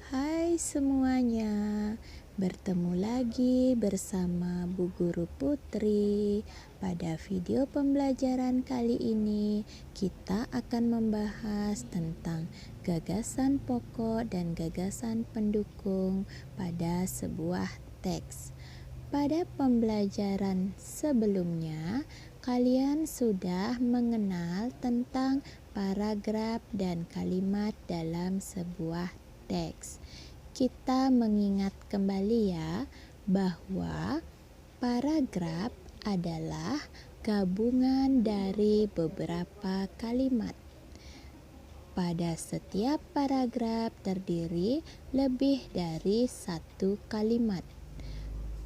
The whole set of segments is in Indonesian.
Hai semuanya, bertemu lagi bersama Bu Guru Putri. Pada video pembelajaran kali ini, kita akan membahas tentang gagasan pokok dan gagasan pendukung pada sebuah teks. Pada pembelajaran sebelumnya, kalian sudah mengenal tentang paragraf dan kalimat dalam sebuah teks. Kita mengingat kembali ya bahwa paragraf adalah gabungan dari beberapa kalimat. Pada setiap paragraf terdiri lebih dari satu kalimat.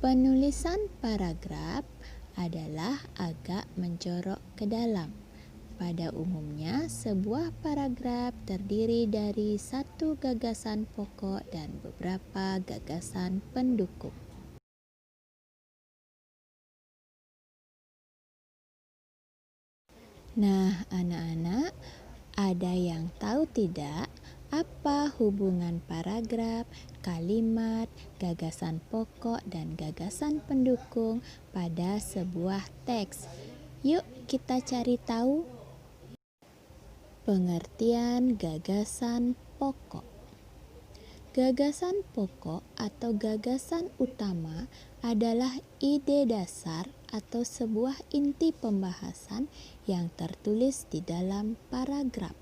Penulisan paragraf adalah agak menjorok ke dalam. Pada umumnya, sebuah paragraf terdiri dari satu gagasan pokok dan beberapa gagasan pendukung. Nah, anak-anak, ada yang tahu tidak apa hubungan paragraf, kalimat, gagasan pokok, dan gagasan pendukung pada sebuah teks? Yuk kita cari tahu. Pengertian gagasan pokok. Gagasan pokok atau gagasan utama adalah ide dasar atau sebuah inti pembahasan yang tertulis di dalam paragraf.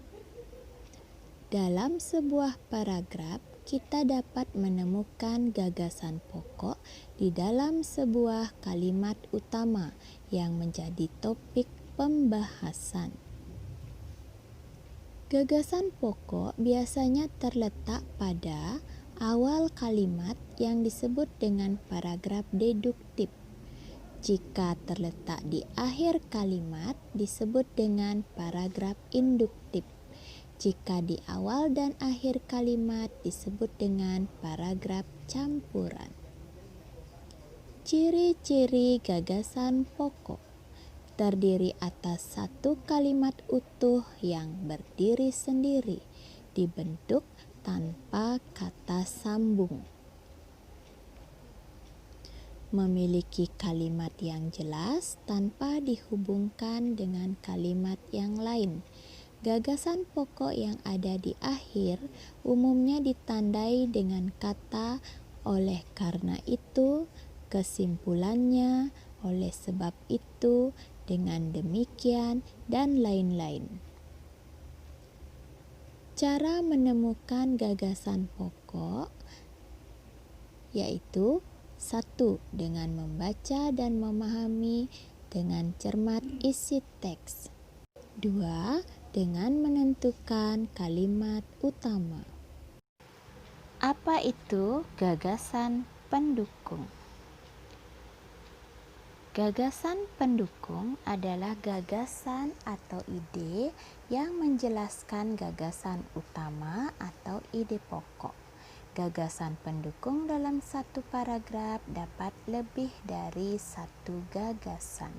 Dalam sebuah paragraf, kita dapat menemukan gagasan pokok di dalam sebuah kalimat utama yang menjadi topik pembahasan. Gagasan pokok biasanya terletak pada awal kalimat yang disebut dengan paragraf deduktif. Jika terletak di akhir kalimat disebut dengan paragraf induktif. Jika di awal dan akhir kalimat disebut dengan paragraf campuran. Ciri-ciri gagasan pokok terdiri atas satu kalimat utuh yang berdiri sendiri, dibentuk tanpa kata sambung. Memiliki kalimat yang jelas tanpa dihubungkan dengan kalimat yang lain. Gagasan pokok yang ada di akhir umumnya ditandai dengan kata oleh karena itu, kesimpulannya, oleh sebab itu, dengan demikian, dan lain-lain. Cara menemukan gagasan pokok yaitu 1. Dengan membaca dan memahami dengan cermat isi teks. 2. Dengan menentukan kalimat utama. Apa itu gagasan pendukung? Gagasan pendukung adalah gagasan atau ide yang menjelaskan gagasan utama atau ide pokok. Gagasan pendukung dalam satu paragraf dapat lebih dari satu gagasan.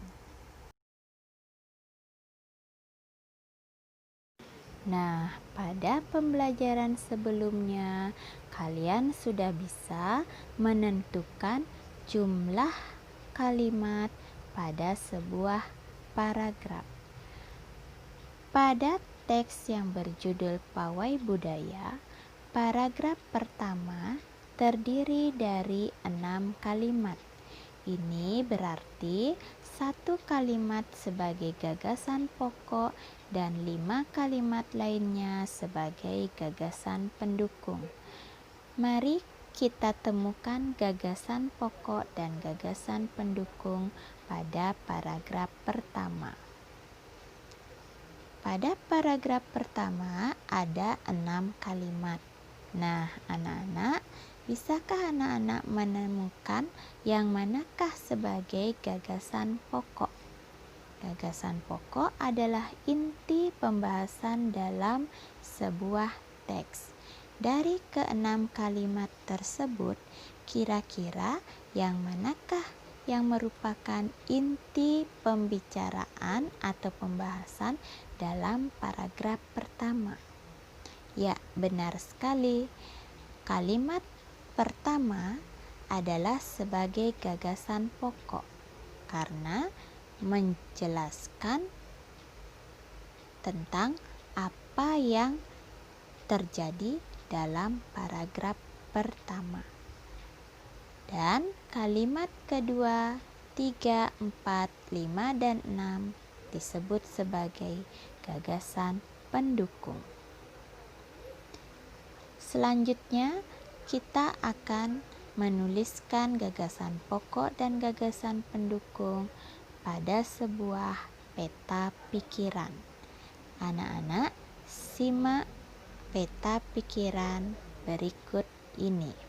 Nah, pada pembelajaran sebelumnya, kalian sudah bisa menentukan jumlah kalimat pada sebuah paragraf. Pada teks yang berjudul Pawai Budaya, paragraf pertama terdiri dari 6 kalimat. Ini berarti satu kalimat sebagai gagasan pokok dan 5 kalimat lainnya sebagai gagasan pendukung. Mari kita temukan gagasan pokok dan gagasan pendukung pada paragraf pertama. Pada paragraf pertama ada 6 kalimat. Nah, anak-anak, bisakah anak-anak menemukan yang manakah sebagai gagasan pokok? Gagasan pokok adalah inti pembahasan dalam sebuah teks. Dari ke-6 kalimat tersebut, kira-kira yang manakah yang merupakan inti pembicaraan atau pembahasan dalam paragraf pertama? Ya, benar sekali. Kalimat pertama adalah sebagai gagasan pokok karena menjelaskan tentang apa yang terjadi dalam paragraf pertama. Dan kalimat kedua, 3, 4, 5, dan 6 disebut sebagai gagasan pendukung. Selanjutnya, kita akan menuliskan gagasan pokok dan gagasan pendukung pada sebuah peta pikiran. Anak-anak, simak peta pikiran berikut ini.